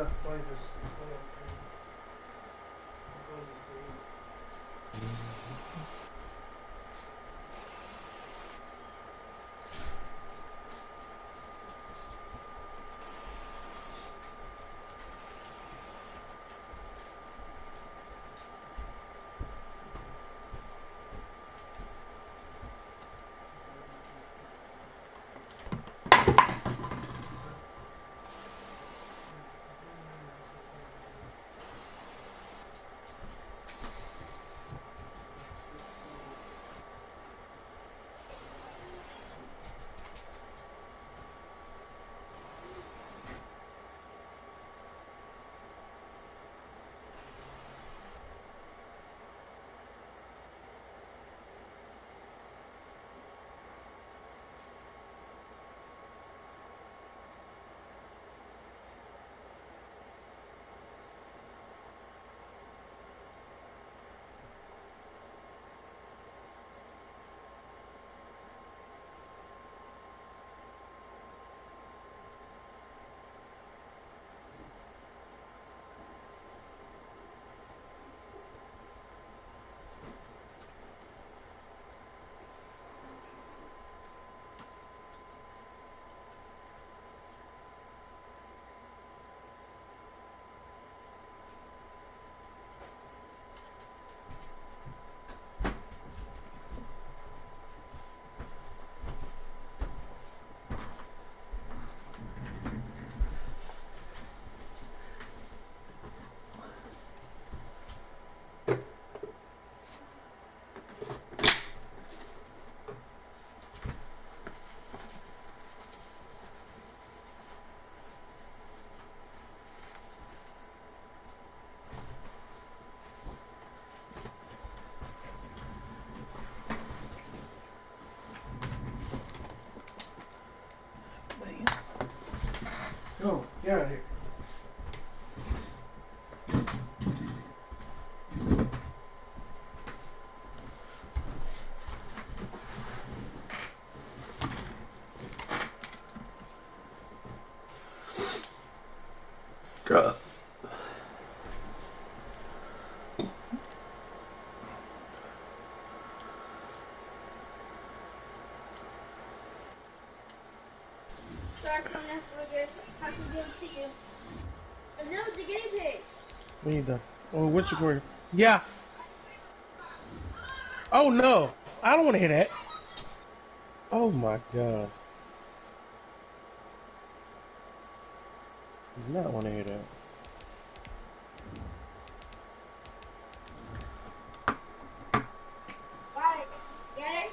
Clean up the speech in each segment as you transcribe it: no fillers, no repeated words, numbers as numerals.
about to play this. Go, get out of here. God. We need the. Oh, what's your career? Yeah. Oh no, I don't want to hear that. Oh my god. I do not want to hear that. Get it?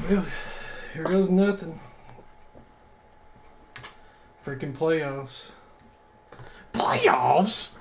Well, here goes nothing. Freaking playoffs. Playoffs?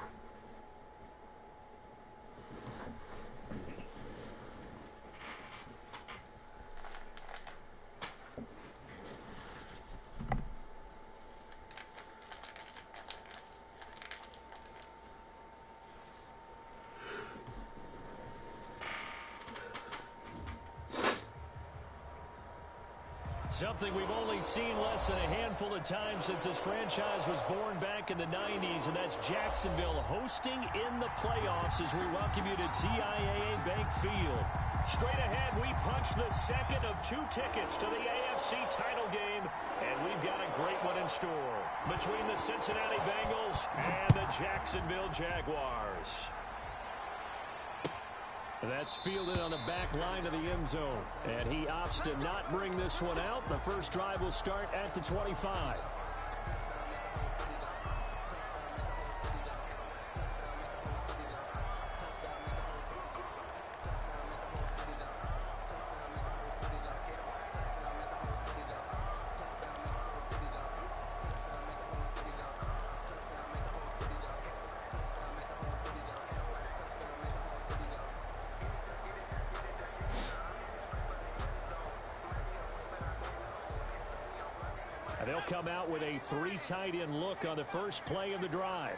Something we've only seen less than a handful of times since this franchise was born back in the 90s, and that's Jacksonville hosting in the playoffs as we welcome you to TIAA Bank Field. Straight ahead, we punch the second of 2 tickets to the AFC title game, and we've got a great one in store between the Cincinnati Bengals and the Jacksonville Jaguars. That's fielded on the back line of the end zone, and he opts to not bring this one out. The first drive will start at the 25. They'll come out with a 3 tight end look on the first play of the drive.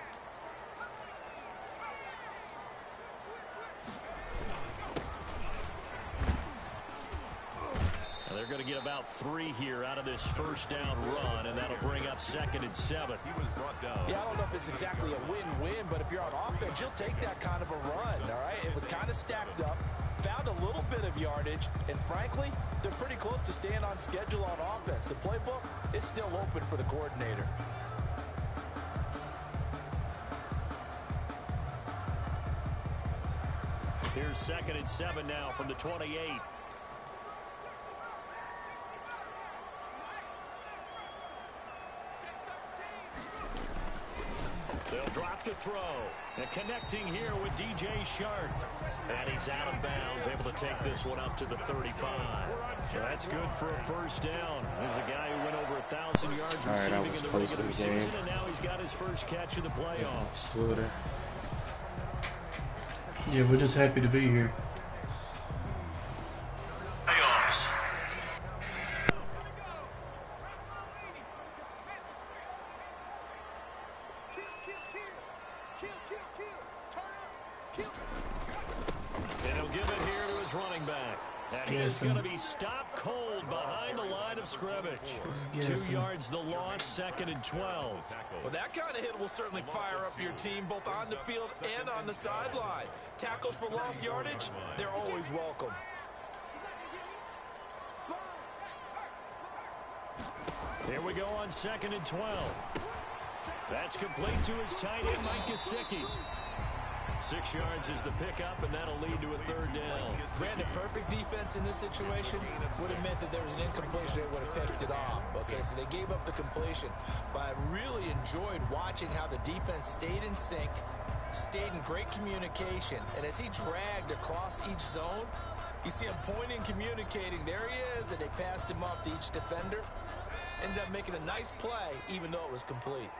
And they're going to get about 3 here out of this first down run, and that'll bring up 2nd and 7. He was brought down. Yeah, I don't know if it's exactly a win-win, but if you're on offense, you'll take that kind of a run, all right? It was kind of stacked up. Found a little bit of yardage, and frankly, they're pretty close to staying on schedule on offense. The playbook is still open for the coordinator. Here's 2nd and 7 now from the 28. They'll drop to throw. And connecting here with DJ Shark. And he's out of bounds, able to take this one up to the 35. So that's good for a first down. There's a guy who went over 1,000 yards receiving in the regular season, and now he's got his first catch in the playoffs. Yeah, we're just happy to be here. He's going to be stopped cold behind the line of scrimmage. 2 yards the loss, 2nd and 12. Well, that kind of hit will certainly fire up your team both on the field and on the sideline. Tackles for lost yardage, they're always welcome. Here we go on 2nd and 12. That's complete to his tight end, Mike Gesicki. 6 yards is the pickup, and that'll lead to a 3rd down. Brandon, perfect defense in this situation would have meant that there was an incompletion. They would have picked it off. Okay, so they gave up the completion. But I really enjoyed watching how the defense stayed in sync, stayed in great communication. And as he dragged across each zone, you see him pointing, communicating. There he is, and they passed him off to each defender. Ended up making a nice play, even though it was complete.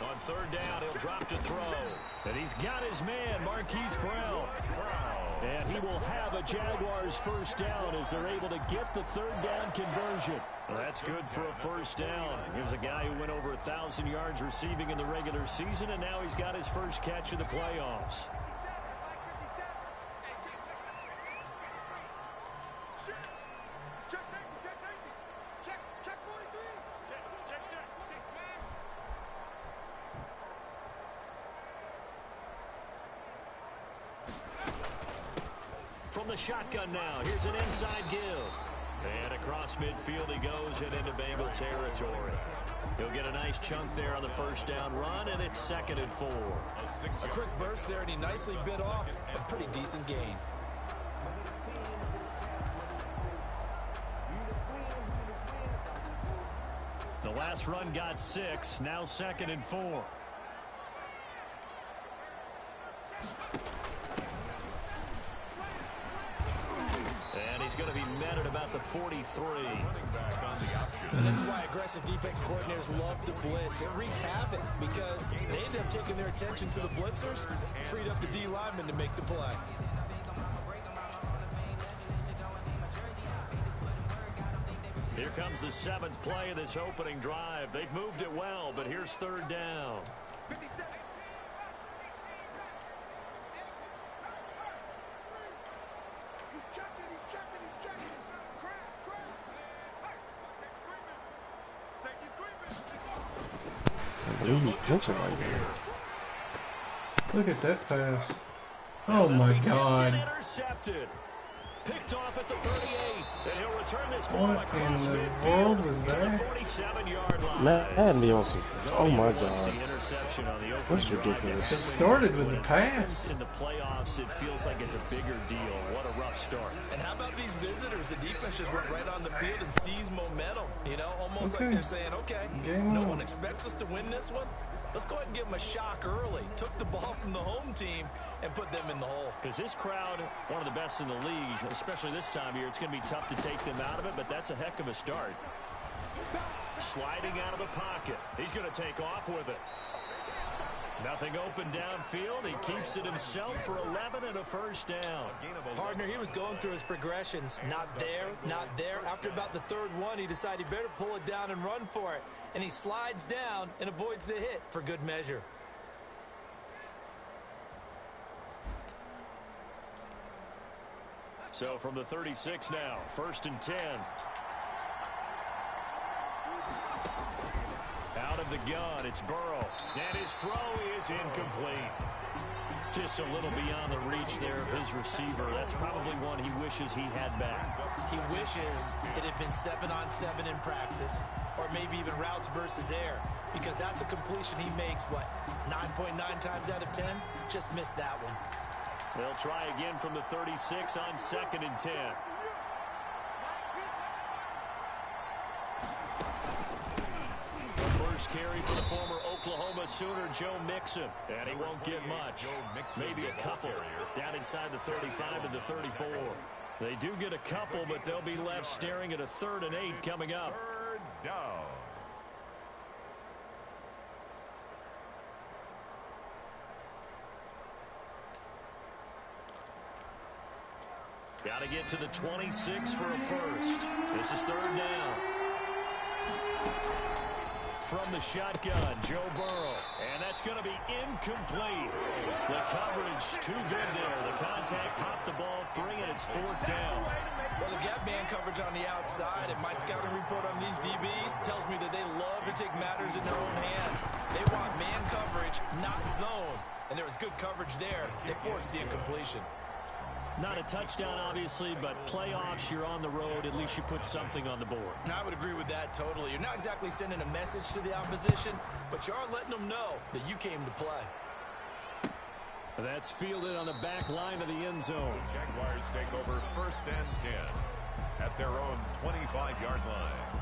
On 3rd down, he'll drop to throw. And he's got his man, Marquise Brown. And he will have a Jaguars first down as they're able to get the 3rd down conversion. Well, that's good for a first down. Here's a guy who went over 1,000 yards receiving in the regular season, and now he's got his first catch in the playoffs. From the shotgun now, here's an inside give. And across midfield he goes and into Bengal territory. He'll get a nice chunk there on the first down run, and it's 2nd and 4. A quick burst there, and he nicely bit off a pretty decent gain. The last run got 6, now 2nd and 4. And he's going to be met at about the 43. And this is why aggressive defense coordinators love to blitz. It wreaks havoc because they end up taking their attention to the blitzers, freed up the D lineman to make the play. Here comes the 7th play of this opening drive. They've moved it well, but here's 3rd down. What are you pitching right here? Look at that pass. Oh my God. Intercepted. Picked off at the 38. And he'll return this ball What in across the midfield world was to the that? 47-yard line. Man, be on some. Oh my Once God. the interception on the opening That's drive. ridiculous. It started with the pass. In the playoffs, it feels like it's a bigger deal. What a rough start. And how about these visitors? The defense just went right on the field and seized momentum. You know, almost Okay. like they're saying, okay, Game no on. one expects us to win this one. Let's go ahead and give them a shock early. Took the ball from the home team and put them in the hole. Because this crowd, one of the best in the league, especially this time of year, it's going to be tough to take them out of it, but that's a heck of a start. Sliding out of the pocket. He's going to take off with it. Nothing open downfield. He keeps it himself for 11 and a 1st down. Partner, he was going through his progressions. Not there, not there. After about the 3rd one, he decided he better pull it down and run for it. And he slides down and avoids the hit for good measure. So from the 36 now, 1st and 10. Out of the gun, it's Burrow. And his throw is incomplete. Just a little beyond the reach there of his receiver. That's probably one he wishes he had back. He wishes it had been 7-on-7 in practice, or maybe even routes versus air, because that's a completion he makes, what, 9.9 times out of 10? Just missed that one. They'll try again from the 36 on 2nd and 10. First carry for the former Oklahoma Sooner, Joe Mixon. And he won't get much. Maybe a couple. Down inside the 35 to the 34. They do get a couple, but they'll be left staring at a 3rd and 8 coming up. 3rd down. Got to get to the 26 for a 1st. This is 3rd down. From the shotgun, Joe Burrow. And that's going to be incomplete. The coverage too good there. The contact popped the ball free, and it's 4th down. Well, they've got man coverage on the outside, and my scouting report on these DBs tells me that they love to take matters in their own hands. They want man coverage, not zone. And there was good coverage there. They forced the incompletion. Not a touchdown, obviously, but playoffs, you're on the road. At least you put something on the board. I would agree with that totally. You're not exactly sending a message to the opposition, but you are letting them know that you came to play. That's fielded on the back line of the end zone. The Jaguars take over 1st and 10 at their own 25-yard line.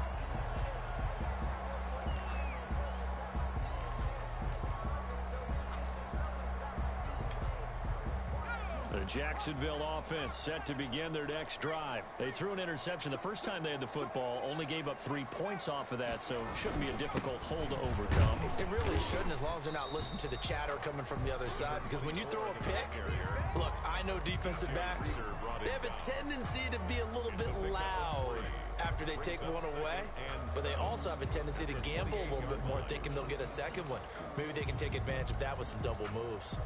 The Jacksonville offense set to begin their next drive. They threw an interception the first time they had the football, only gave up 3 points off of that, so it shouldn't be a difficult hole to overcome. It really shouldn't, as long as they're not listening to the chatter coming from the other side, because when you throw a pick, look, I know defensive backs, they have a tendency to be a little bit loud after they take one away, but they also have a tendency to gamble a little bit more, thinking they'll get a second one. Maybe they can take advantage of that with some double moves.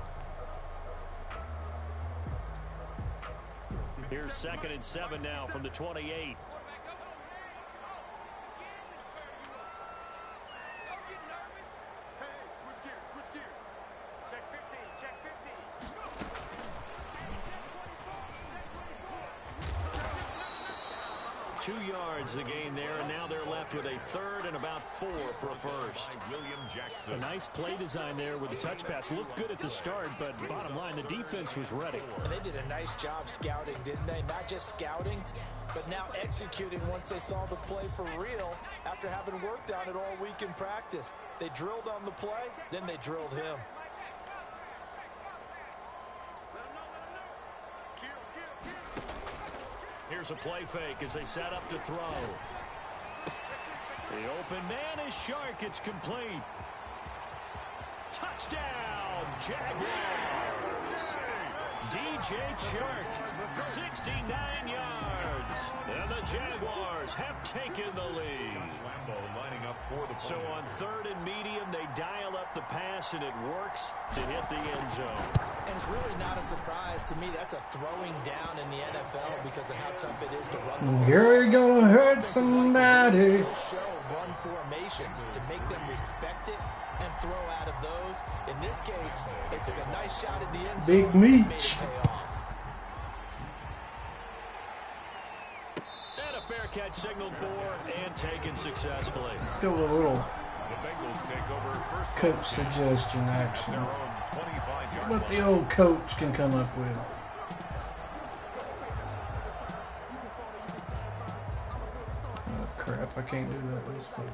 Here's 2nd and 7 now from the 28. Switch gears. Check 15. 2 yards the gain there, and now they're left with a 3rd and about 4 for a 1st. William Jackson. A nice play design there with the touch pass. Looked good at the start, but bottom line, the defense was ready. And they did a nice job scouting, didn't they? Not just scouting, but now executing once they saw the play for real after having worked on it all week in practice. They drilled on the play, then they drilled him. Here's a play fake as they set up to throw. The open man is Shark. It's complete. Touchdown, Jaguars. DJ Shark, 69 yards. And the the Jaguars have taken the lead. Lining up for the So on 3rd and medium, they dial up the pass, and it works to hit the end zone. And it's really not a surprise to me. That's a throwing down in the NFL because of how tough it is to run the ball. You're gonna hurt somebody. Still show run formations to make them respect it and throw out of those. In this case, they took a nice shot at the end zone. Big meat. Made it pay off. And a fair catch signaled for and taken successfully. Let's go with a little The Bengals take over first coach suggestion action. their own 25-yard See what the old coach can come up with. Oh crap, I can't do that with this one.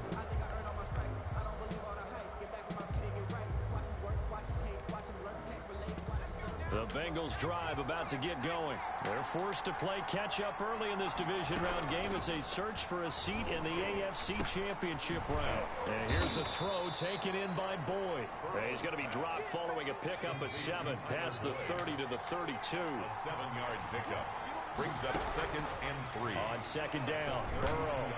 The Bengals drive about to get going. They're forced to play catch-up early in this division round game as they search for a seat in the AFC Championship round. And here's a throw taken in by Boyd. He's going to be dropped following a pickup of 7 past the 30 to the 32. A 7-yard pickup brings up 2nd and 3. On 2nd down, Burrow.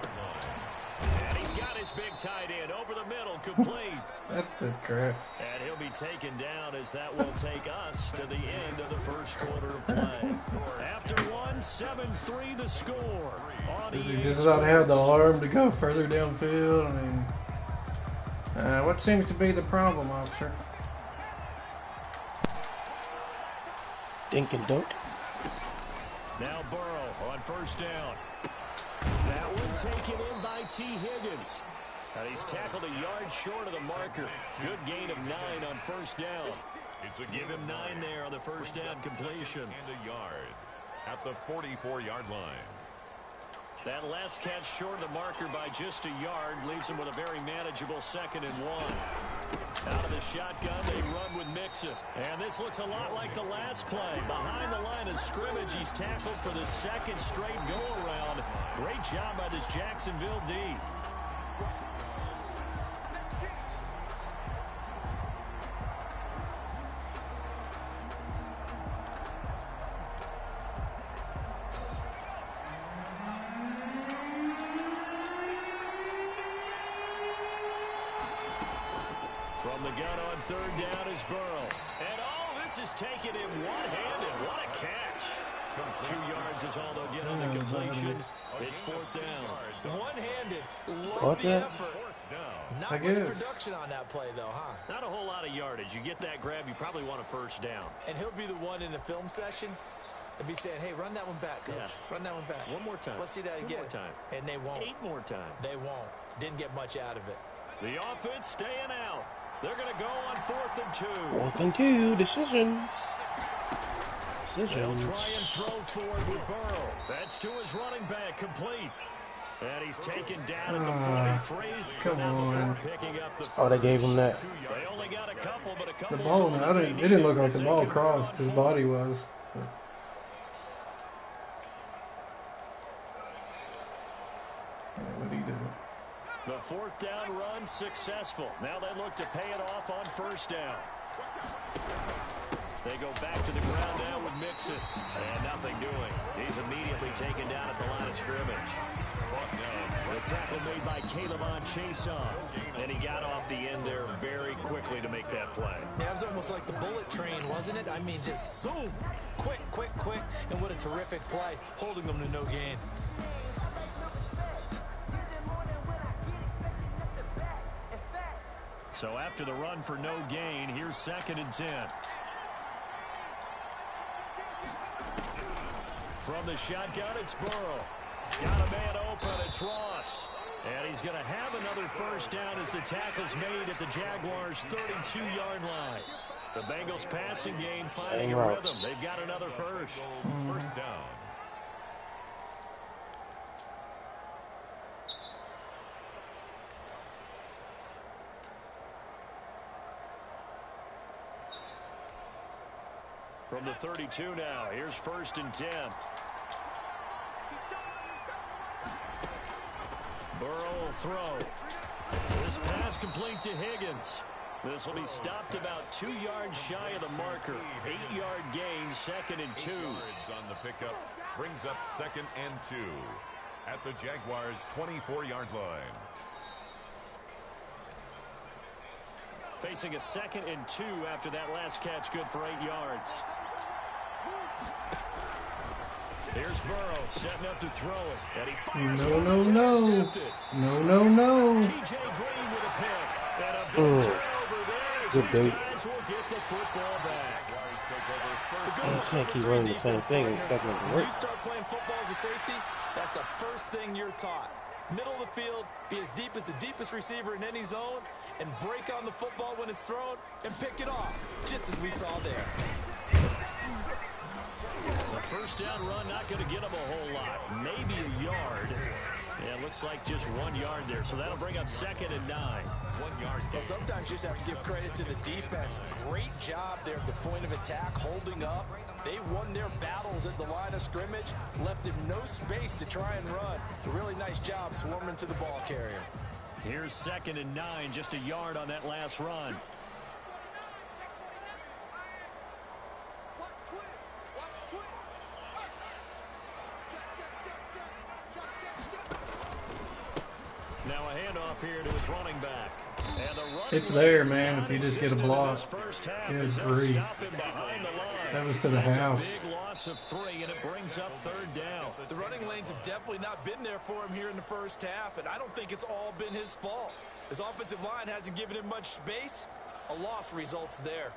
And he's got his big tight end over the middle, complete. What the crap? And he'll be taken down as that will take us to the end of the first quarter of play. After 1, 7-3 the score. On Does he EA just not have the Sports. arm to go further downfield? I mean, what seems to be the problem, officer? Dink and dunk. Now Burrow on 1st down. That one taken in by T. Higgins. And he's tackled a yard short of the marker. Good gain of 9 on 1st down. Give him 9 there on the 1st down completion. And a yard at the 44-yard line. That last catch short of the marker by just a yard leaves him with a very manageable 2nd and 1. Out of the shotgun, they run with Mixon. And this looks a lot like the last play. Behind the line of scrimmage, he's tackled for the 2nd straight go-around. Great job by this Jacksonville D. From the gun on 3rd down is Burrow. And this is taken in one-handed. What a catch. 2 yards is all they'll get on the completion. It's 4th down. One-handed. Caught Love the that? effort. Not I much guess. production on that play, though, huh? Not a whole lot of yardage. You get that grab, you probably want a 1st down. And he'll be the one in the film session and be saying, hey, run that one back, coach. Yeah. Run that one back. One more time. Let's see that 2 again. more time. And they won't. 8 more times. They won't. Didn't get much out of it. The offense staying out. They're going to go on 4th and 2. 4th and 2. Decisions. They'll Decisions. try and throw forward with Burrow. That's to his running back, complete. And he's taken down at the 43. Come Now on. before picking up the Oh, they gave him that. They only got a couple, but a couple. The ball, it didn't look like the ball crossed. His body was. But. Yeah, what did he do? The 4th down run successful. Now they look to pay it off on 1st down. They go back to the ground now with Mixon. And nothing doing. He's immediately taken down at the line of scrimmage. The tackle made by Caleb Chason. And he got off the end there very quickly to make that play. Yeah, it was almost like the bullet train, wasn't it? I mean, just zoom. Quick, quick, quick. And what a terrific play, holding them to no gain. So after the run for no gain, here's 2nd and 10. From the shotgun, it's Burrow. Got a man open, it's Ross. And he's going to have another 1st down as the tackle's made at the Jaguars' 32-yard line. The Bengals passing game finding a rhythm. They've got another 1st down. From the 32 now, here's 1st and 10. Burrow will throw. This pass complete to Higgins. This will be stopped about 2 yards shy of the marker. 8-yard gain, 2nd and 2. On the pickup brings up 2nd and 2. at the Jaguars' 24-yard line. Facing a 2nd and 2 after that last catch, good for 8 yards. Here's Burrow setting up to throw it. And he fires No. TJ Green with a pick. And a big turnover there as these guys will get the football back. You can't keep running the same thing and expect it to When work. you start playing football as a safety, that's the first thing you're taught. Middle of the field, be as deep as the deepest receiver in any zone, and break on the football when it's thrown and pick it off, just as we saw there. The first down run not going to get him a whole lot. Maybe a yard. Yeah, it looks like just 1 yard there. So that'll bring up 2nd and 9. 1 yard. Well, sometimes you just have to give credit to the defense. Great job there at the point of attack, holding up. They won their battles at the line of scrimmage, left him no space to try and run. A really nice job swarming to the ball carrier. Here's 2nd and 9, just a yard on that last run. Now a handoff here to his running back. And the running It's there, lane's man, if you just get a non-existent in block. this first half Good as they'll grief. stop him behind the line. That was to the That's house. a big loss of 3, and it brings up 3rd down. The running lanes have definitely not been there for him here in the first half, and I don't think it's all been his fault. His offensive line hasn't given him much space. A loss results there.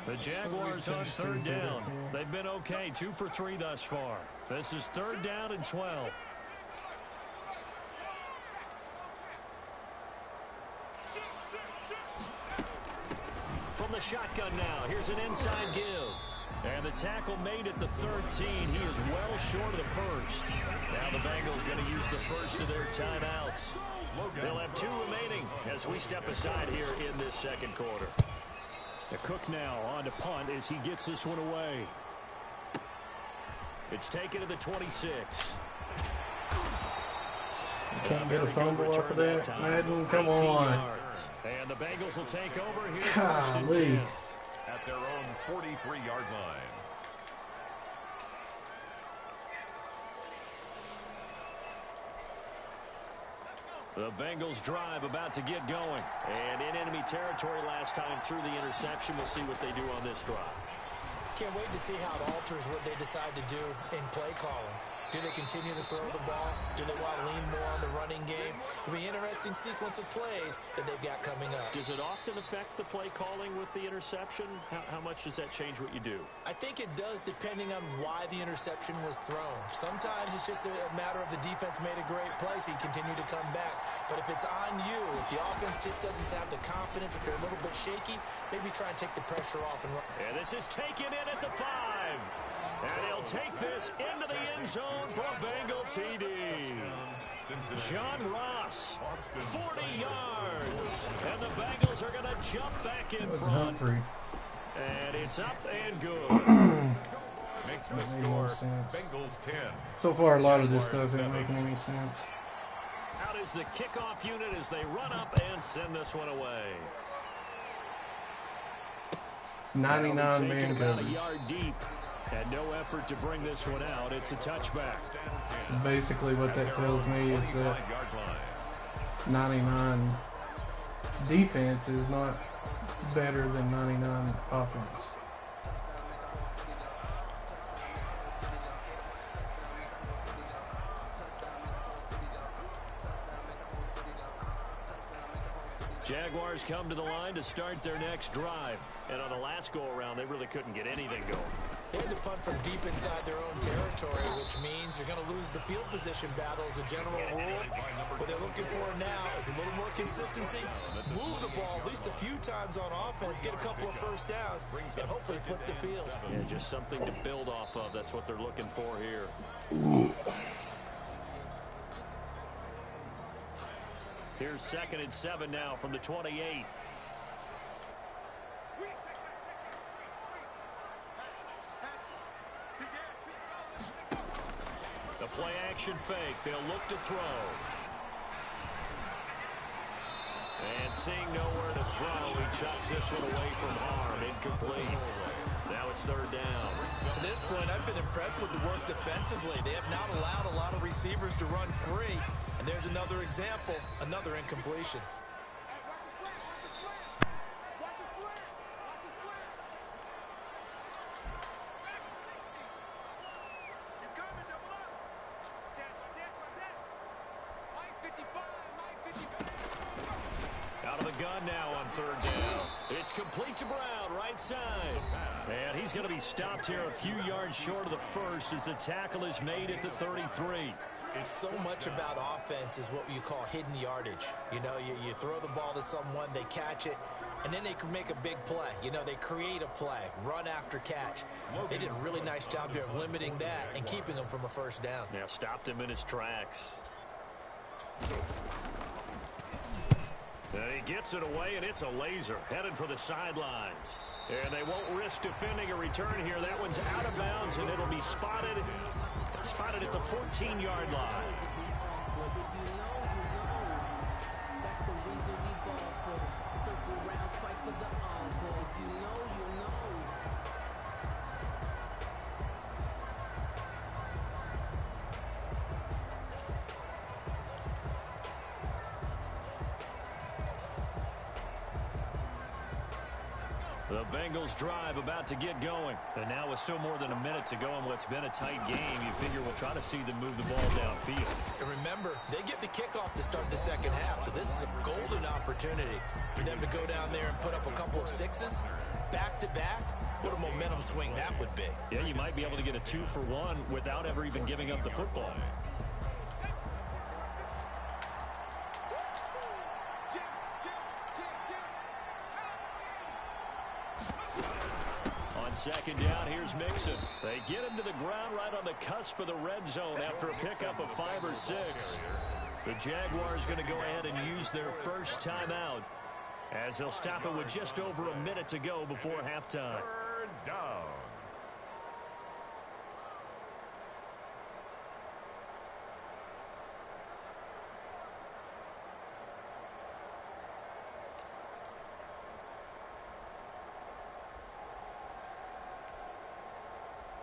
The Jaguars on 3rd down. They've been okay, 2 for 3 thus far. This is 3rd down and 12. From the shotgun now, here's an inside give. And the tackle made at the 13. He is well short of the first. Now the Bengals going to use the first of their timeouts. They'll have 2 remaining as we step aside here in this 2nd quarter. The Cook now on to punt as he gets this one away. It's taken to the 26. Can't get a fumble off of that. Madden, come on. Yards. And the Bengals will take over here. Golly. At their own 43-yard line. The Bengals drive about to get going. And in enemy territory last time through the interception. We'll see what they do on this drive. Can't wait to see how it alters what they decide to do in play calling. Do they continue to throw the ball? Do they want to lean more on the running game? It'll be an interesting sequence of plays that they've got coming up. Does it often affect the play calling with the interception? How much does that change what you do? I think it does depending on why the interception was thrown. Sometimes it's just a matter of the defense made a great play, so you continue to come back. But if it's on you, if the offense just doesn't have the confidence, if they're a little bit shaky, maybe try and take the pressure off and run. And this is taken in at the 5. And he'll take this into the end zone for a Bengal TD. John Ross, 40 yards. And the Bengals are going to jump back in front. Humphrey. And it's up and good. Makes the That made score no sense. Bengals 10. So far, a lot of this stuff ain't making any sense. Out is the kickoff unit as they run up and send this one away. It's 99 man About a coverage. yard deep. And no effort to bring this one out. It's a touchback. So basically what that tells me is that 99 defense is not better than 99 offense. Jaguars come to the line to start their next drive. And on the last go-around, they really couldn't get anything going. They had to punt from deep inside their own territory, which means you're going to lose the field position battle as a general rule. What they're looking for now is a little more consistency, move the ball at least a few times on offense, get a couple of first downs, and hopefully flip the field. Yeah, just something to build off of. That's what they're looking for here. Here's 2nd and 7 now from the 28. The play action fake. They'll look to throw. And seeing nowhere to throw, he chucks this one away from harm. Incomplete. Now it's 3rd down. To this point, I've been impressed with the work defensively. They have not allowed a lot of receivers to run free. And there's another example, another incompletion. Out of the gun now on third down. It's complete to Brown, right side. And he's going to be stopped here a few yards short of the first as the tackle is made at the 33. So much about offense is what you call hidden yardage. You know, you throw the ball to someone, they catch it, and then they can make a big play. You know, they create a play, run after catch. They did a really nice job there of limiting that and keeping him from a first down. Now stopped him in his tracks. And he gets it away, and it's a laser headed for the sidelines. And they won't risk defending a return here. That one's out of bounds, and it'll be spotted at the 14-yard line. The Bengals drive about to get going. And now with still more than a minute to go in what's been a tight game, you figure we'll try to see them move the ball downfield. And remember, they get the kickoff to start the second half, so this is a golden opportunity for them to go down there and put up a couple of sixes back-to-back. What a momentum swing that would be. Yeah, you might be able to get a 2-for-1 without ever even giving up the football. Second down, here's Mixon. They get him to the ground right on the cusp of the red zone after a pickup of 5 or 6. The Jaguars going to go ahead and use their first timeout as they'll stop it with just over a minute to go before halftime. Third down.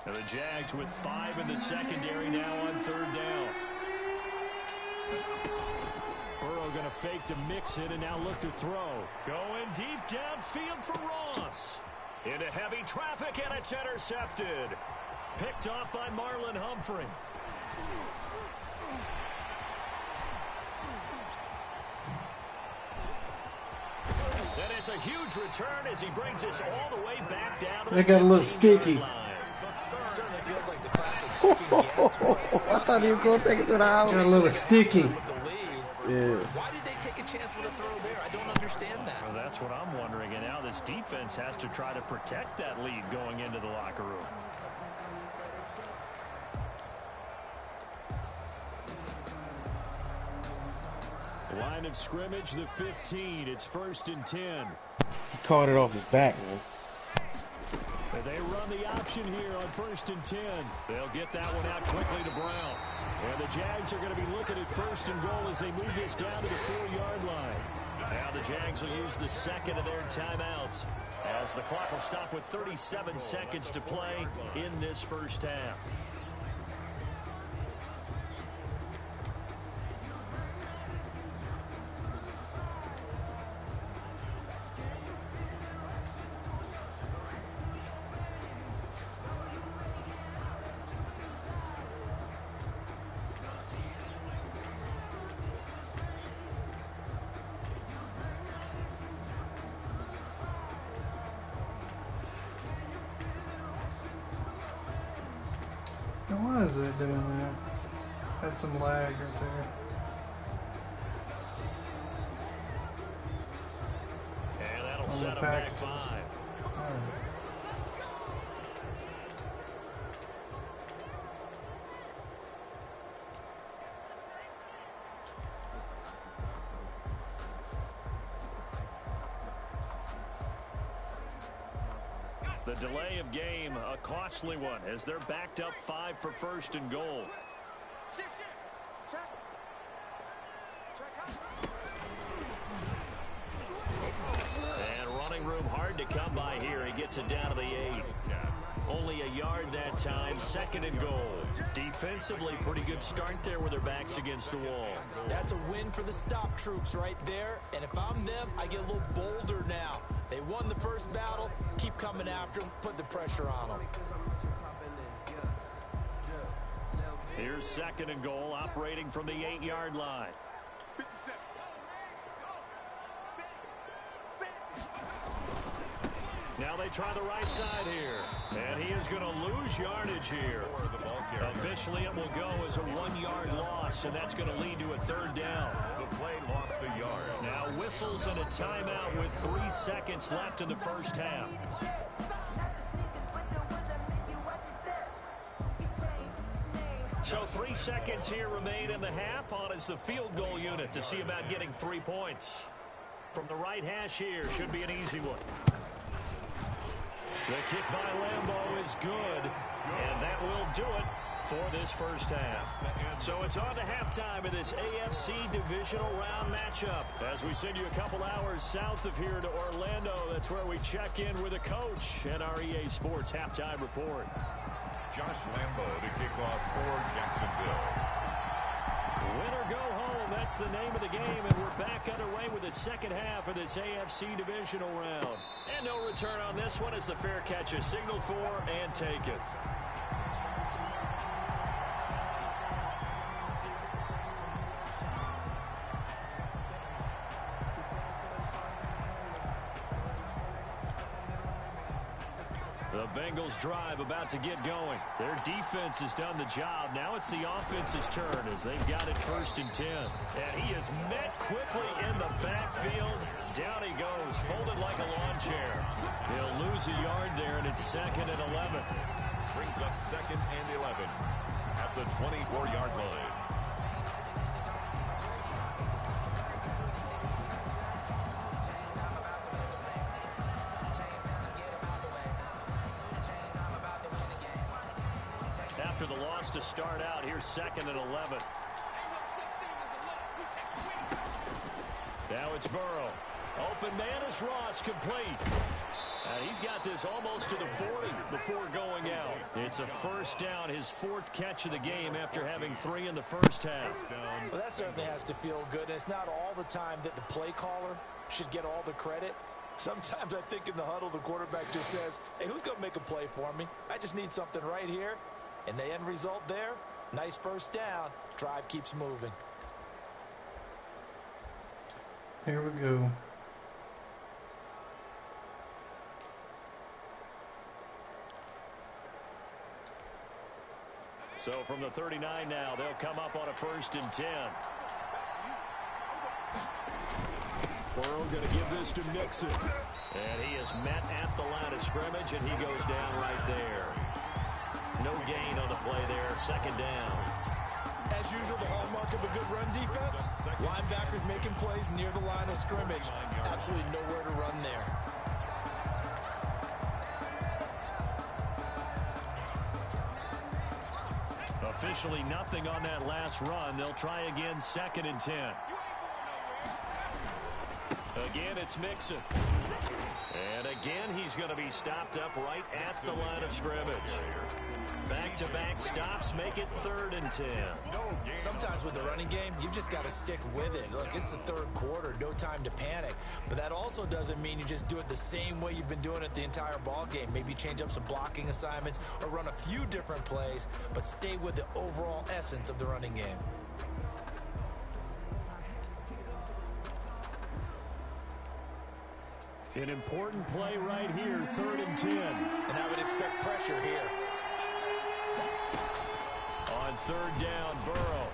And the Jags with 5 in the secondary now on third down. Burrow going to fake to mix it and now look to throw. Going deep downfield for Ross. Into heavy traffic, and it's intercepted. Picked off by Marlon Humphrey. And it's a huge return as he brings us all the way back down to They got a little sticky. Certainly feels like the classic I thought he was going to take it to the house. Got a little sticky. Yeah. Why did they take a chance with a throw there? I don't understand that. Well, that's what I'm wondering. And now this defense has to try to protect that lead going into the locker room. Line of scrimmage, the 15. It's 1st and 10. He caught it off his back, man. They run the option here on 1st and 10. They'll get that one out quickly to Brown. And the Jags are going to be looking at 1st and goal as they move this down to the 4-yard line. Now the Jags will use the second of their timeouts as the clock will stop with 37 seconds to play in this first half. Why is it doing that? Had some lag right there. And that'll set them back 5. The delay of game, a costly one, as they're backed up 5 for 1st and goal. And running room hard to come by here. He gets it down to the 8. Only a yard that time, 2nd and goal. Defensively, pretty good start there with their backs against the wall. That's a win for the stop troops right there. And if I'm them, I get a little bolder now. They won the first battle. Keep coming after them. Put the pressure on them. Here's 2nd and goal, operating from the 8-yard line. Now they try the right side here. And he is going to lose yardage here. Officially, it will go as a 1-yard loss, and that's going to lead to a 3rd down. The play lost a yard. Now whistles and a timeout with 3 seconds left in the first half. So 3 seconds here remain in the half. On is the field goal unit to see about getting 3 points. From the right hash here, should be an easy one. The kick by Lambeau is good, and that will do it for this first half. So it's on to halftime of this AFC divisional round matchup. As we send you a couple hours south of here to Orlando, that's where we check in with a coach and our EA Sports halftime report. Josh Lambeau to kick off for Jacksonville. Win or go home, that's the name of the game, and we're back underway with the second half of this AFC divisional round. And no return on this one as the fair catch is signaled for and taken. The Bengals drive about to get going. Their defense has done the job. Now it's the offense's turn as they've got it 1st and 10. And he is met quickly in the backfield. Down he goes, folded like a lawn chair. He'll lose a yard there, and it's 2nd and 11. Brings up 2nd and 11 at the 24-yard line. After the loss to start out, here's 2nd and 11. Now it's Burrow. Open man is Ross, complete. He's got this almost to the 40 before going out. It's a 1st down, his 4th catch of the game after having 3 in the first half. Well, that certainly has to feel good. And it's not all the time that the play caller should get all the credit. Sometimes I think in the huddle, the quarterback just says, hey, who's going to make a play for me? I just need something right here. And the end result there, nice 1st down. Drive keeps moving. Here we go. So from the 39 now, they'll come up on a 1st and 10. Burrow going to give this to Nixon. And he is met at the line of scrimmage, and he goes down right there. No gain on the play there, 2nd down. As usual, the hallmark of a good run defense, linebackers making plays near the line of scrimmage. Absolutely nowhere to run there. Officially nothing on that last run. They'll try again, 2nd and 10. Again, it's Mixon. And again, he's going to be stopped up right at the line of scrimmage. Back-to-back stops make it 3rd and 10. Sometimes with the running game, you've just got to stick with it. Look, it's the 3rd quarter, no time to panic. But that also doesn't mean you just do it the same way you've been doing it the entire ball game. Maybe change up some blocking assignments or run a few different plays, but stay with the overall essence of the running game. An important play right here, 3rd and 10. And I would expect pressure here. On 3rd down, Burrow.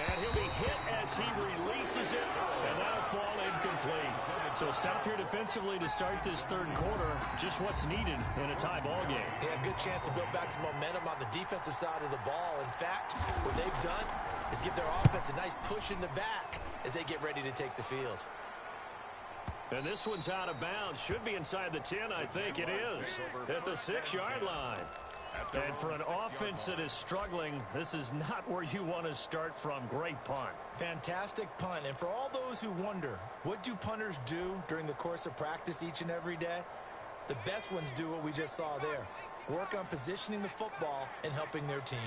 And he'll be hit as he releases it, and that'll fall incomplete. So stop here defensively to start this 3rd quarter. Just what's needed in a tie ball game. Yeah, good chance to build back some momentum on the defensive side of the ball. In fact, what they've done is give their offense a nice push in the back as they get ready to take the field. And this one's out of bounds. Should be inside the 10, I think it is. At the 6-yard line. And for an offense that is struggling, this is not where you want to start from. Great punt. Fantastic punt. And for all those who wonder, what do punters do during the course of practice each and every day? The best ones do what we just saw there. work on positioning the football and helping their team.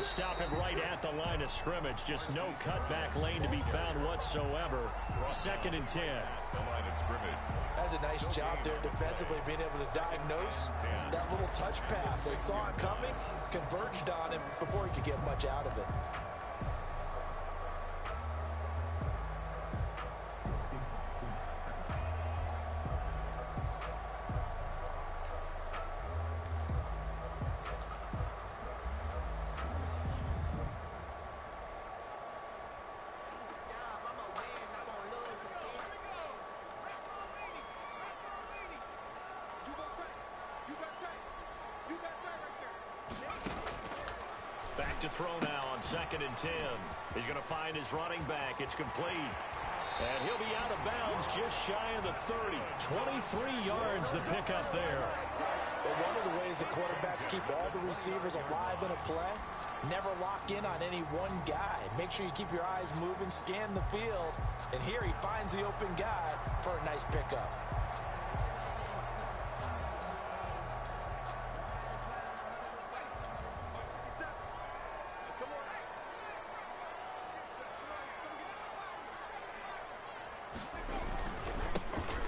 Stop him right at the line of scrimmage. Just no cutback lane to be found whatsoever. 2nd and 10. The line of scrimmage. That's a nice job there defensively, being able to diagnose that little touch pass. They saw it coming, converged on him before he could get much out of it. Back to throw now on 2nd and 10. He's going to find his running back. It's complete. And he'll be out of bounds just shy of the 30. 23 yards the pickup there. But one of the ways the quarterbacks keep all the receivers alive in a play, never lock in on any one guy. Make sure you keep your eyes moving, scan the field. And here he finds the open guy for a nice pickup.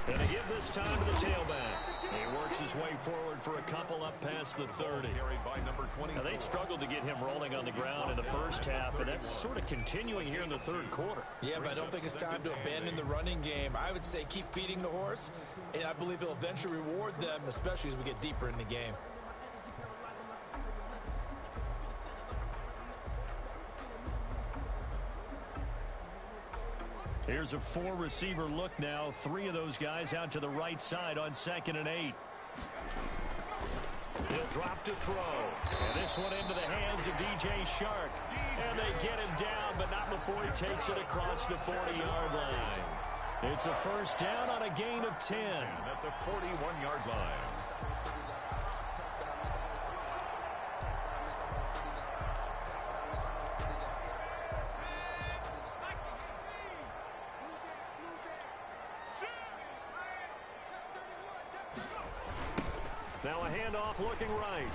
And to give this time to the tailback. He works his way forward for a couple up past the 30. Now they struggled to get him rolling on the ground in the first half, and that's sort of continuing here in the third quarter. Yeah, but I don't think it's time to abandon the running game. I would say keep feeding the horse, and I believe he'll eventually reward them, especially as we get deeper in the game. Here's a 4-receiver look now. 3 of those guys out to the right side on 2nd and 8. He'll drop to throw. And this one into the hands of DJ Shark. And they get him down, but not before he takes it across the 40-yard line. It's a first down on a gain of 10. At the 41-yard line. Now a handoff looking right.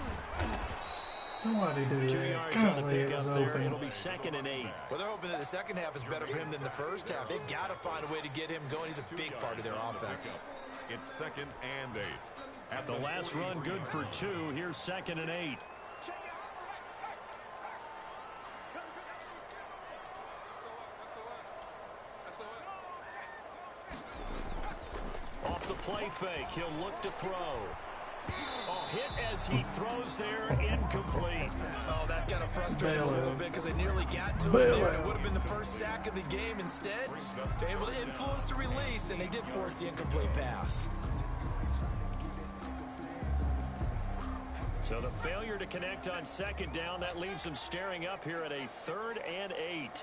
Nobody do 2 that. yards on the Golly, it pickup was there. open. It'll be 2nd and 8. Well, they're hoping that the second half is better for him than the first half. They've got to find a way to get him going. He's a big part of their offense. It's 2nd and 8. At The last run good for 2. Here's 2nd and 8. Off the play fake, he'll look to throw. Oh, hit as he throws there, incomplete. Oh, that's got to frustrate him a little bit because they nearly got to him there. It would have been the first sack of the game. Instead, they're able to influence the release, and they did force the incomplete pass. So the failure to connect on 2nd down, that leaves them staring up here at a 3rd and 8.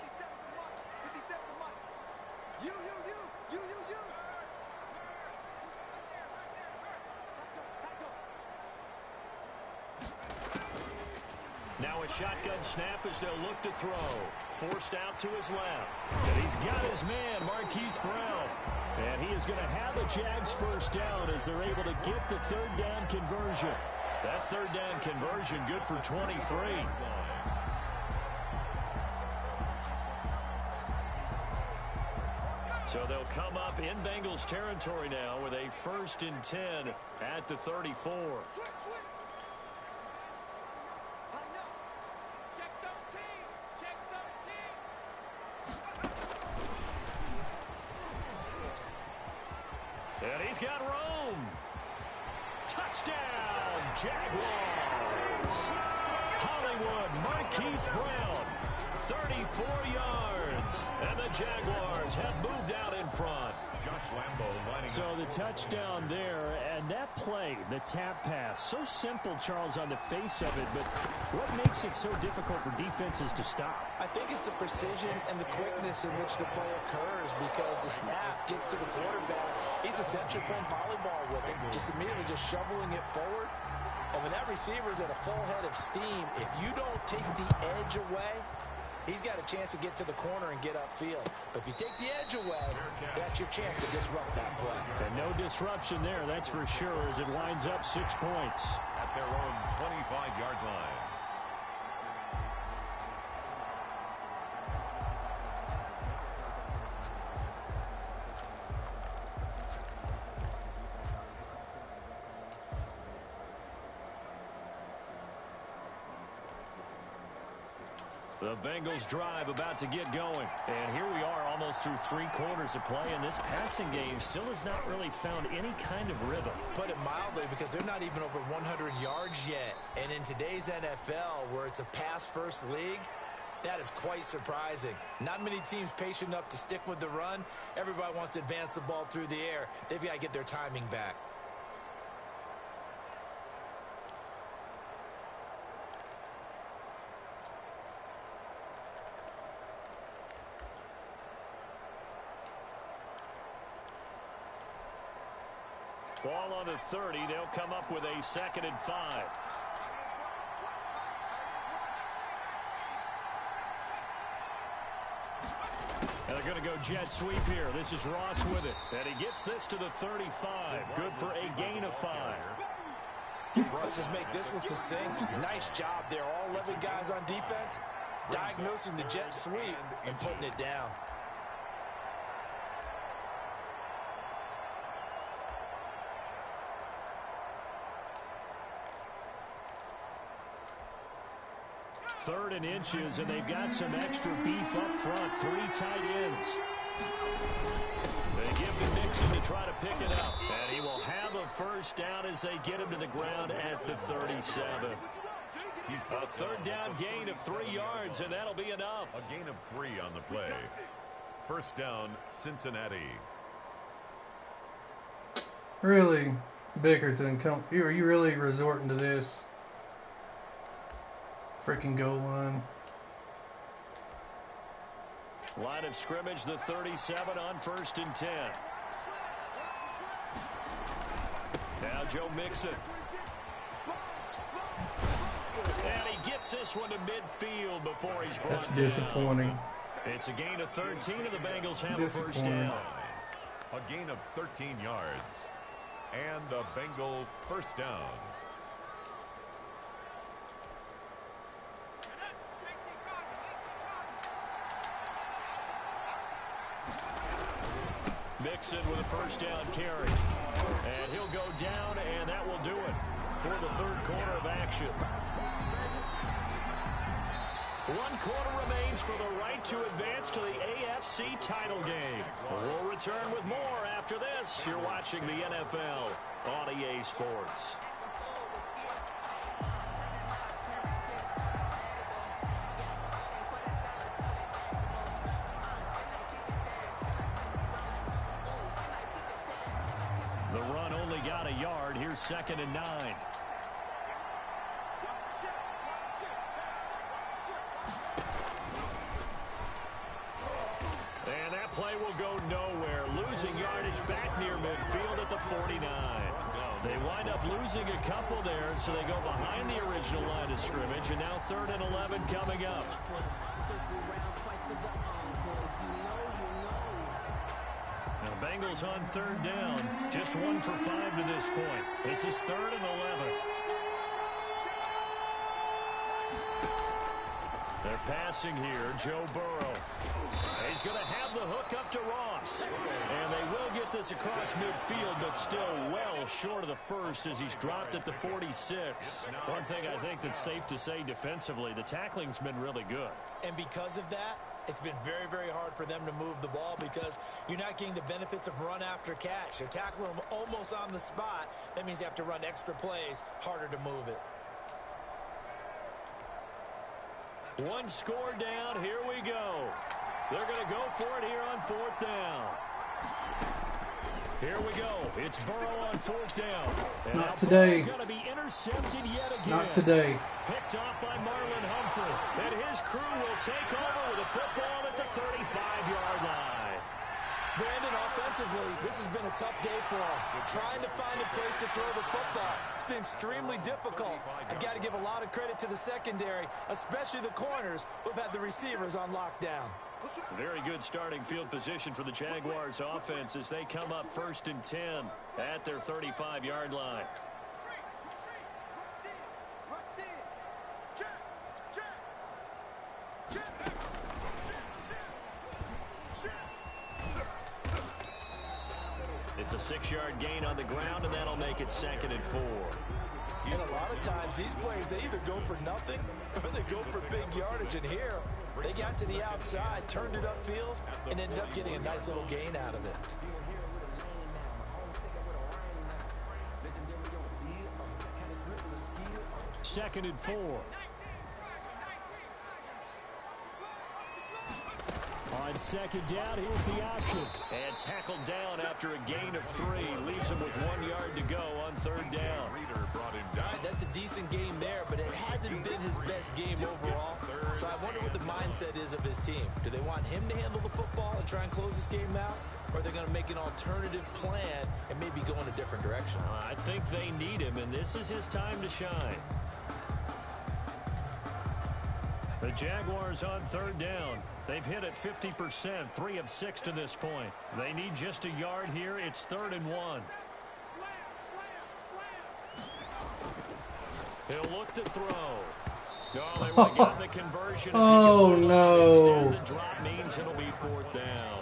Now a shotgun snap as they'll look to throw. Forced out to his left. And he's got his man, Marquise Brown. And he is going to have the Jags first down as they're able to get the 3rd down conversion. That 3rd down conversion good for 23. So they'll come up in Bengals territory now with a 1st and 10 at the 34. And he's got room. Touchdown, Jaguars. Hollywood, Marquise Brown, 34 yards. And the Jaguars have moved out in front. Josh Lambo lining So the touchdown there, and that play, the tap pass, so simple, Charles, on the face of it, but what makes it so difficult for defenses to stop? I think it's the precision and the quickness in which the play occurs because the snap gets to the quarterback. He's essentially playing volleyball with it, just immediately just shoveling it forward. And when that receiver's at a full head of steam, if you don't take the edge away, he's got a chance to get to the corner and get upfield. But if you take the edge away, that's your chance to disrupt that play. And no disruption there, that's for sure, as it winds up 6 points. At their own 25-yard line. The Bengals drive about to get going. And here we are almost through 3 quarters of play, and this passing game still has not really found any kind of rhythm. Put it mildly, because they're not even over 100 yards yet. And in today's NFL, where it's a pass-first league, that is quite surprising. Not many teams patient enough to stick with the run. Everybody wants to advance the ball through the air. They've got to get their timing back. Ball on the 30. They'll come up with a 2nd and 5. And they're going to go jet sweep here. This is Ross with it. And he gets this to the 35. Good for a gain of 5. Let's just make this one succinct. Nice job there. All 11 guys on defense diagnosing the jet sweep and putting it down. Third and inches, and they've got some extra beef up front. 3 tight ends. They give to Nixon to try to pick it up. And he will have a first down as they get him to the ground at the 37. A 3rd down gain of 3 yards, and that'll be enough. A gain of 3 on the play. First down, Cincinnati. Really, Bickerton, are you really resorting to this? Freaking goal line. Line of scrimmage, the 37 on 1st and 10. Now Joe Mixon. And he gets this one to midfield before he's brought That's down. disappointing. It's a gain of 13, and the Bengals have a first down. A gain of 13 yards. And a Bengal first down. Mixon with a first down carry. And he'll go down, and that will do it for the 3rd quarter of action. 1 quarter remains for the right to advance to the AFC title game. We'll return with more after this. You're watching the NFL on EA Sports. The run only got a yard. Here's 2nd and 9. And that play will go nowhere. Losing yardage back near midfield at the 49. They wind up losing a couple there, so they go behind the original line of scrimmage, and now 3rd and 11 coming up. Now Bengals on 3rd down. Just 1 for 5 to this point. This is 3rd and 11. They're passing here. Joe Burrow. He's going to have the hook up to Ross. And they will get this across midfield, but still well short of the first as he's dropped at the 46. One thing I think that's safe to say defensively, the tackling's been really good. And because of that, it's been very, very hard for them to move the ball because you're not getting the benefits of run after catch. You're tackling them almost on the spot. That means you have to run extra plays, harder to move it. 1 score down. Here we go. They're going to go for it here on 4th down. Here we go. It's Burrow on 4th down. And Not today. Going to be intercepted yet again. Not today. Picked off by Marlon Humphrey. And his crew will take over with a football at the 35-yard line. Brandon, offensively, this has been a tough day for him. Trying to find a place to throw the football. It's been extremely difficult. I've got to give a lot of credit to the secondary, especially the corners who've had the receivers on lockdown. Very good starting field position for the Jaguars offense as they come up 1st and 10 at their 35-yard line. It's a 6-yard gain on the ground, and that'll make it 2nd and 4. And a lot of times, these plays, they either go for nothing or they go for big yardage. And here, they got to the outside, turned it upfield, and ended up getting a nice little gain out of it. Second and 4. On 2nd down, here's the option. And tackled down after a gain of 3. Leaves him with 1 yard to go on 3rd down. All right, that's a decent game there, but it hasn't been his best game overall. So I wonder what the mindset is of his team. Do they want him to handle the football and try and close this game out? Or are they going to make an alternative plan and maybe go in a different direction? I think they need him, and this is his time to shine. The Jaguars on 3rd down. They've hit it 50%, 3 of 6 to this point. They need just a yard here. It's 3rd and 1. He'll look to throw. Oh, they would have gotten the conversion. Oh, no. Instead, the drop means it'll be 4th down.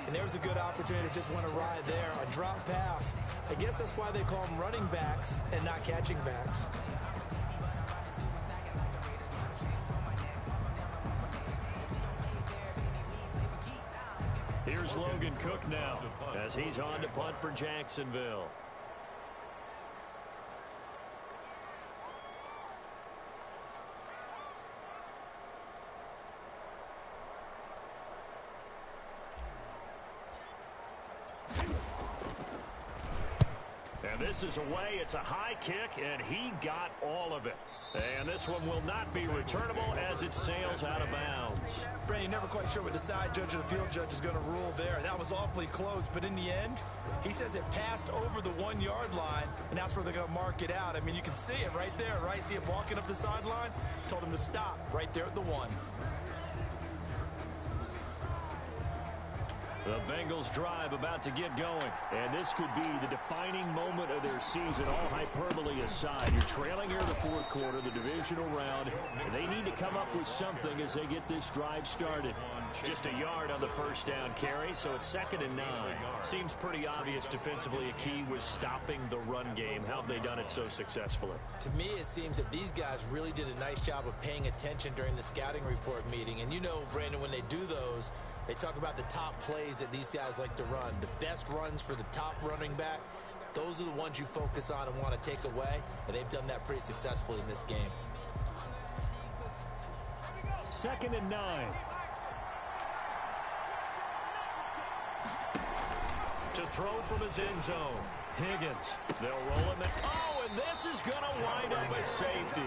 And there's a good opportunity that just went awry there. A drop pass. I guess that's why they call them running backs and not catching backs. Here's Logan Cook now as he's on to punt for Jacksonville. And this is away. It's a high kick, and he got all of it. And this one will not be returnable as it sails out of bounds. Brandon, never quite sure what the side judge or the field judge is going to rule there. That was awfully close, but in the end, he says it passed over the 1-yard line, and that's where they're going to mark it out. I mean, you can see it right there, right? See him walking up the sideline? Told him to stop right there at the 1. The Bengals drive about to get going. And this could be the defining moment of their season, all hyperbole aside. You're trailing here in the 4th quarter, the divisional round, and they need to come up with something as they get this drive started. Just a yard on the 1st down carry, so it's 2nd and 9. Seems pretty obvious defensively a key was stopping the run game. How have they done it so successfully? To me, it seems that these guys really did a nice job of paying attention during the scouting report meeting. And you know, Brandon, when they do those, they talk about the top plays that these guys like to run. The best runs for the top running back, those are the ones you focus on and want to take away, and they've done that pretty successfully in this game. 2nd and 9. To throw from his end zone. Higgins. They'll roll him in. Oh, and this is going to wind up as safety.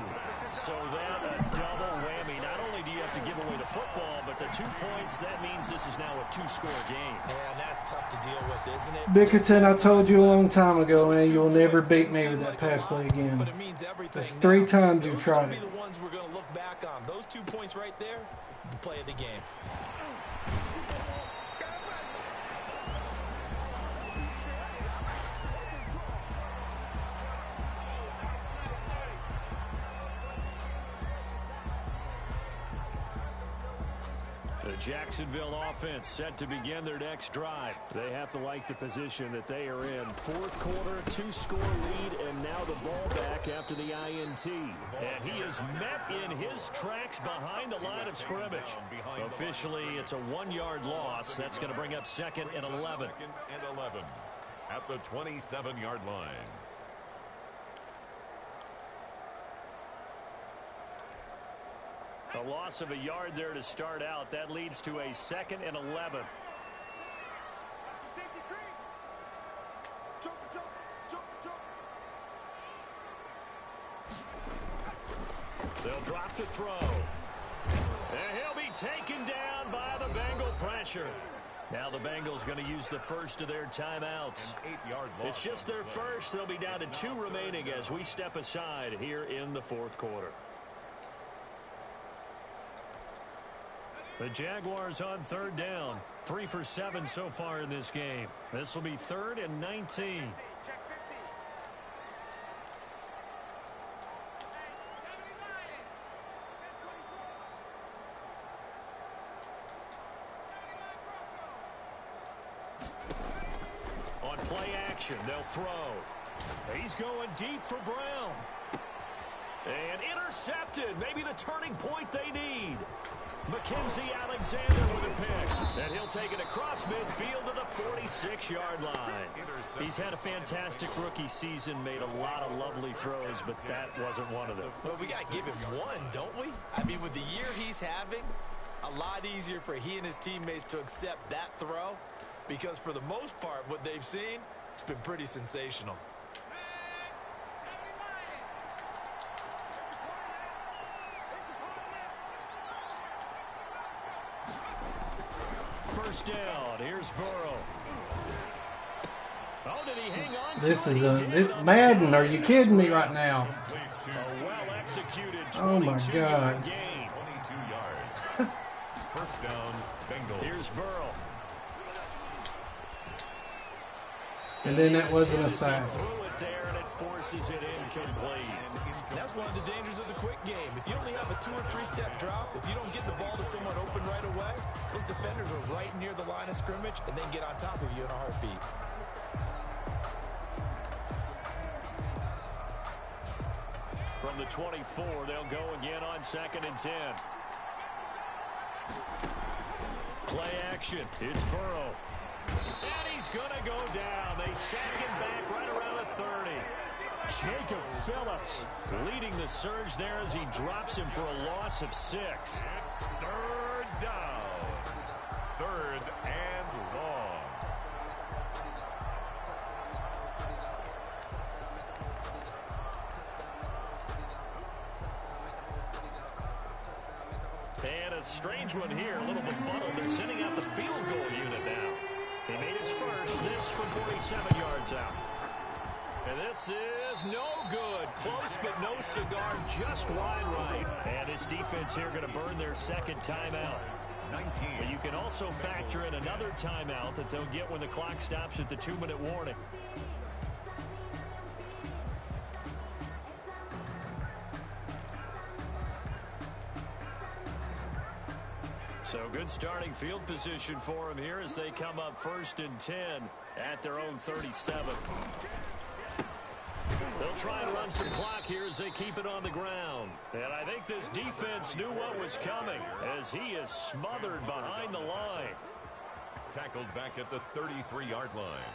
So then a double whammy. Not only do you have to give away the football, but the 2 points, that means this is now a 2-score game. And that's tough to deal with, isn't it? Bickerton, I told you a long time ago, man, you'll never beat me with that pass play again. But it means everything. That's 3 times you've tried it. Those are the ones we're going to look back on. Those 2 points right there, the play of the game. The Jacksonville offense set to begin their next drive. They have to like the position that they are in. 4th quarter, 2-score lead, and now the ball back after the INT. And he is met in his tracks behind the line of scrimmage. Officially, it's a 1-yard loss. That's going to bring up 2nd and 11. 2nd and 11 at the 27-yard line. A loss of a yard there to start out. That leads to a 2nd and 11. They'll drop to throw. And he'll be taken down by the Bengal pressure. Now the Bengals going to use the first of their timeouts. It's just their first. They'll be down to 2 remaining as we step aside here in the fourth quarter. The Jaguars on third down. 3 for 7 so far in this game. This will be 3rd and 19. On play action, they'll throw. He's going deep for Brown. And intercepted. Maybe the turning point they need. Mackenzie Alexander with a pick. And he'll take it across midfield to the 46-yard line. He's had a fantastic rookie season, made a lot of lovely throws, but that wasn't one of them. Well, we got to give him one, don't we? I mean, with the year he's having, a lot easier for he and his teammates to accept that throw, because for the most part, what they've seen, it's been pretty sensational. First down. Here's Burrow. Oh, did he hang on to This it? is Madden. Are you kidding me right now? A well-executed Oh my 22-yard God. gain. 22 yards. First down, Bengals. Here's Burrow. And then that wasn't a sack. Threw it there, and it forces it incomplete. That's one of the dangers of the quick game. If you only have a 2- or 3-step drop, if you don't get the ball to someone open right away, those defenders are right near the line of scrimmage and then get on top of you in a heartbeat. From the 24, they'll go again on 2nd and 10. Play action. It's Burrow. And he's going to go down. They sack him back right around the 30. Jacob Phillips leading the surge there as he drops him for a loss of 6. It's 3rd down. 3rd and long. And a strange one here, a little befuddled. They're sending out the field goal unit now. He made his first, this from 47 yards out. And this is no good. Close, but no cigar, just wide right. And this defense here going to burn their 2nd timeout. 19. But you can also factor in another timeout that they'll get when the clock stops at the 2-minute warning. So good starting field position for them here as they come up 1st and 10 at their own 37. They'll try and run some clock here as they keep it on the ground. And I think this defense knew what was coming as he is smothered behind the line. Tackled back at the 33-yard line.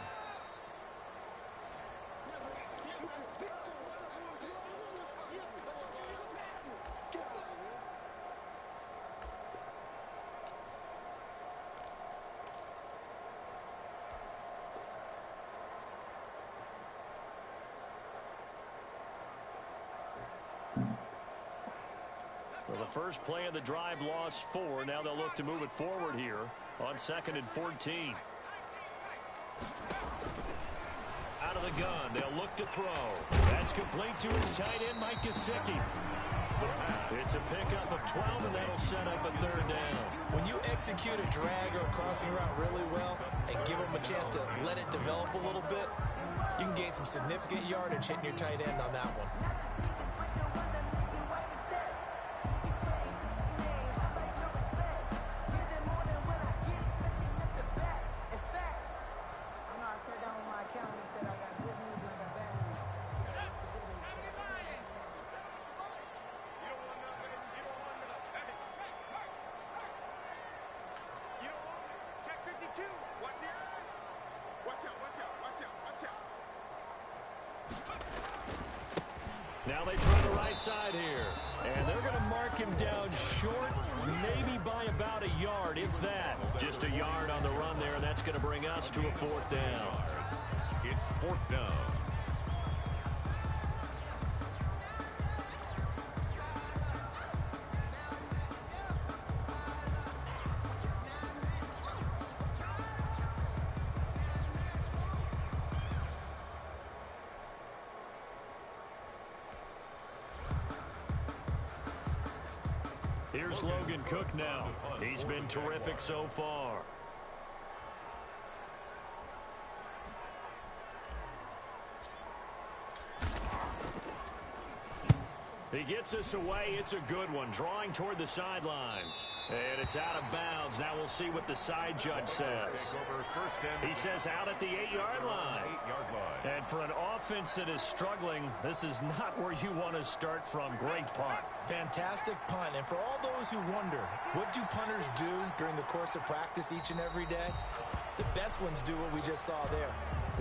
For the first play of the drive, lost 4. Now they'll look to move it forward here on 2nd and 14. Out of the gun, they'll look to throw. That's complete to his tight end, Mike Gesicki. It's a pickup of 12, and that'll set up a 3rd down. When you execute a drag or a crossing route really well and give them a chance to let it develop a little bit, you can gain some significant yardage hitting your tight end on that one. Now they try the right side here. And they're going to mark him down short, maybe by about a yard, if that. Just a yard on the run there, and that's going to bring us to a 4th down. It's 4th down. Here's Logan Cook now. He's been terrific so far. He gets us away. It's a good one. Drawing toward the sidelines. And it's out of bounds. Now we'll see what the side judge says. He says out at the 8-yard line. And for an offense that is struggling, this is not where you want to start from. Great punt. Fantastic punt. And for all those who wonder, what do punters do during the course of practice each and every day? The best ones do what we just saw there.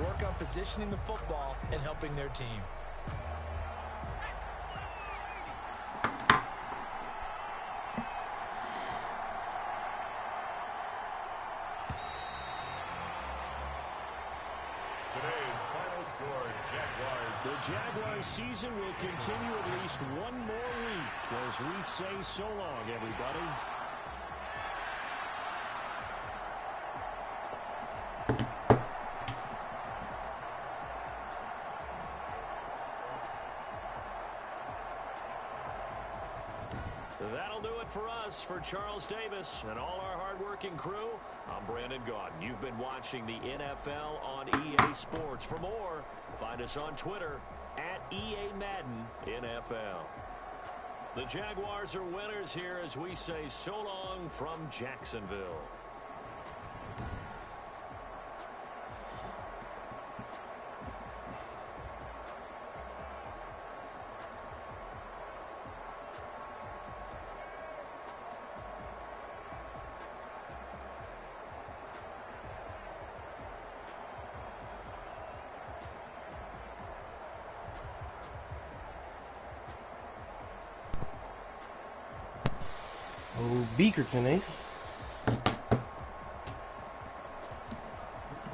Work on positioning the football and helping their team. The Jaguars season will continue at least one more week as we say so long, everybody. That'll do it for us. For Charles Davis and all our hardworking crew, I'm Brandon Gaudin. You've been watching the NFL on EA Sports. For more, find us on Twitter at EA Madden NFL. The Jaguars are winners here as we say so long from Jacksonville. Oh, Beakerton, eh?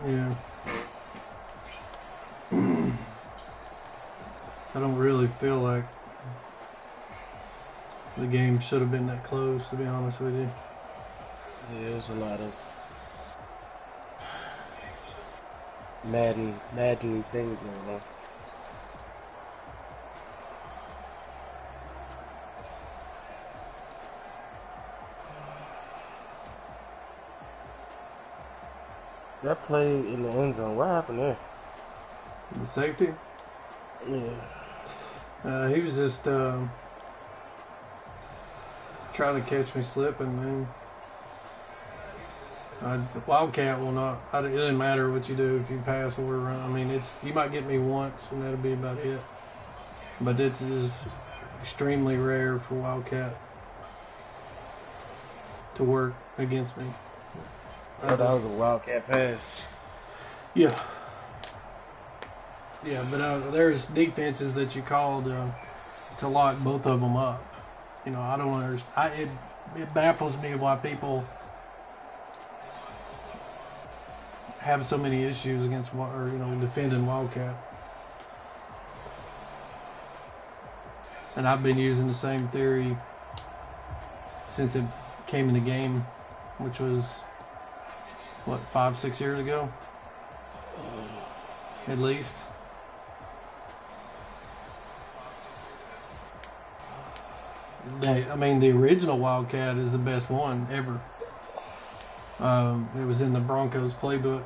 Yeah. I don't really feel like the game should have been that close, to be honest with you. Yeah, there's a lot of Madden things going on. That play in the end zone, what happened there? The safety? Yeah. He was just trying to catch me slipping, man. The Wildcat will not. It doesn't matter what you do if you pass or run. I mean, you might get me once, and that'll be about it. But it is extremely rare for Wildcat to work against me. Oh, that was a Wildcat pass. Yeah. Yeah, but there's defenses that you called to lock both of them up. You know, I don't understand. It baffles me why people have so many issues against, or defending Wildcat. And I've been using the same theory since it came in the game, which was, 5-6 years ago? At least. The original Wildcat is the best one ever. It was in the Broncos playbook.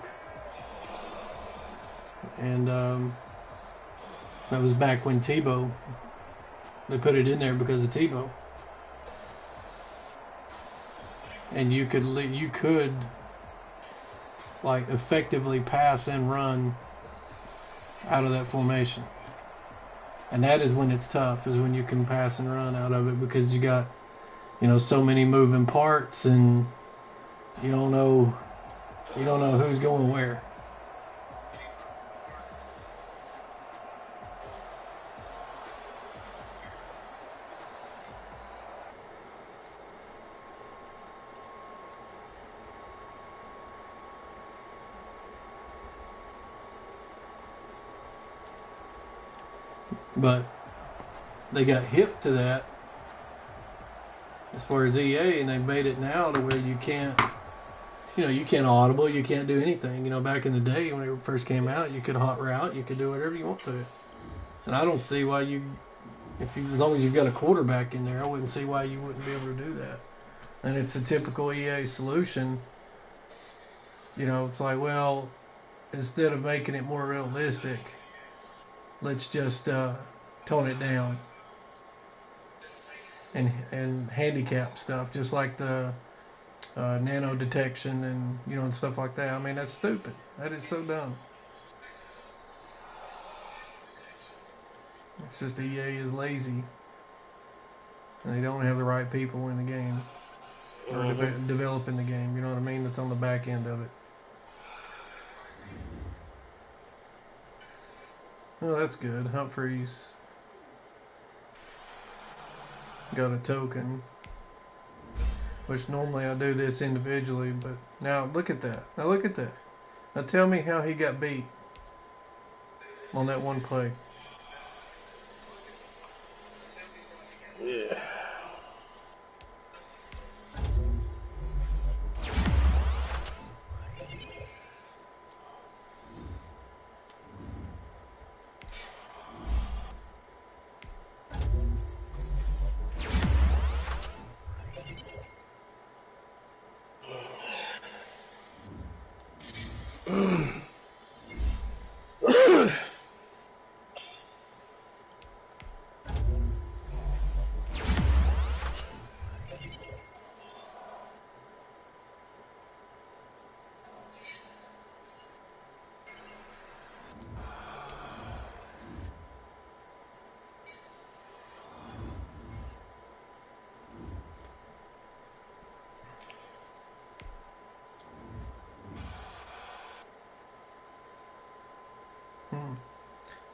And that was back when Tebow, they put it in there because of Tebow. And you could effectively pass and run out of that formation. And that is when it's tough, is when you can pass and run out of it, because you got, so many moving parts, and you don't know who's going where. But they got hip to that as far as EA, and they made it now to where you can't audible, you can't do anything. Back in the day when it first came out, you could hot route, you could do whatever you want to it. And I don't see why you As long as you've got a quarterback in there, I wouldn't see why you wouldn't be able to do that. And it's a typical EA solution. You know, it's like, well, instead of making it more realistic, let's just tone it down and handicap stuff, just like the nano detection and stuff like that. I mean, that's stupid. That is so dumb. It's just EA is lazy, and they don't have the right people in the game or developing the game. You know what I mean? That's on the back end of it. Oh, that's good. Humphreys got a token, which normally I do this individually, but now look at that. Now look at that. Now tell me how he got beat on that one play. Yeah.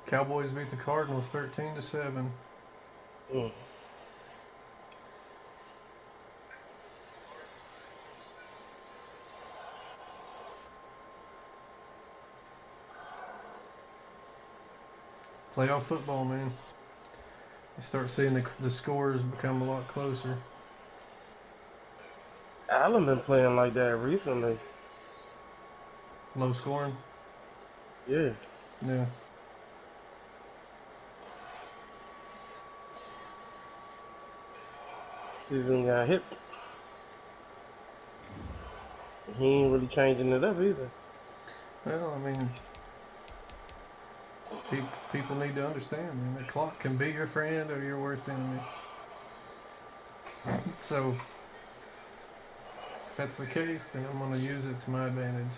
Cowboys beat the Cardinals 13-7. Playoff football, man. You start seeing the scores become a lot closer. Allen been playing like that recently. Low scoring? Yeah. Yeah. He even got hit. He ain't really changing it up either. Well, I mean, people need to understand, man. The clock can be your friend or your worst enemy. So, if that's the case, then I'm going to use it to my advantage.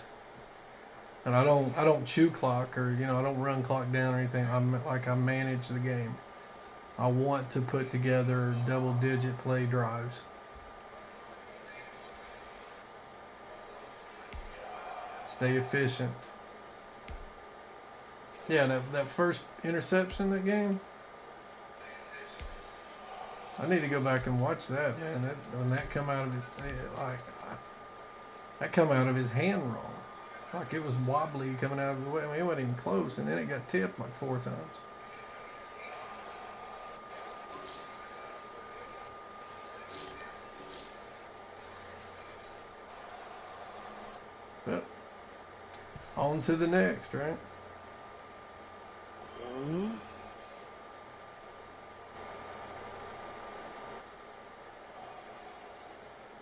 And I don't chew clock or I don't run clock down or anything. I manage the game. I want to put together double-digit play drives. Stay efficient. Yeah, that first interception that game, I need to go back and watch that, man. When that come out of his that come out of his hand wrong. Like it was wobbly coming out of the way. I mean, it wasn't even close, and then it got tipped like 4 times. But on to the next, right? You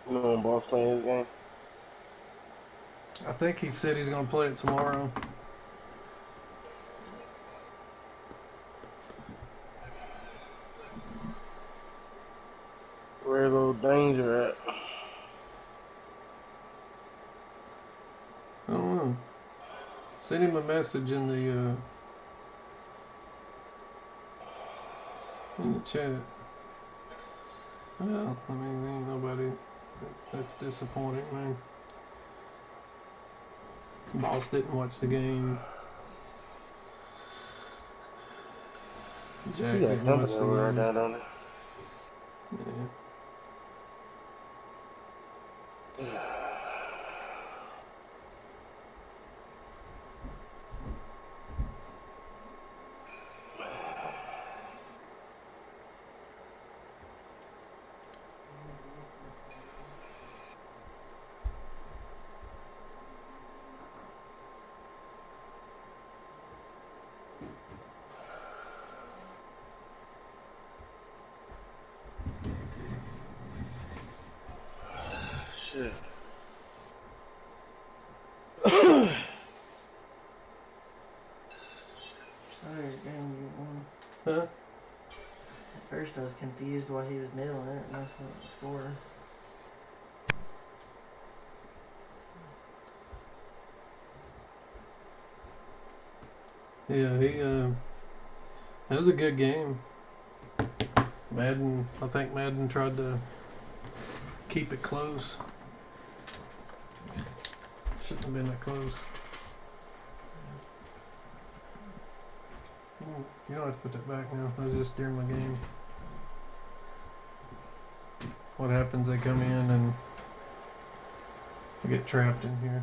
know when Boss playing his game? I think he said he's going to play it tomorrow. Where's old Danger at? I don't know. Send him a message in the chat. Well, I mean, there ain't nobody. That's disappointing, man. Boss didn't watch the game. Jack He got didn't watch company the over game. there, don't he? Yeah. Shit. Huh? At first I was confused why he was nailing it, and that's not the score. Yeah, that was a good game. I think Madden tried to keep it close. Shouldn't have been that close. You don't have to put that back now. I was just during my game. What happens? They come in and I get trapped in here.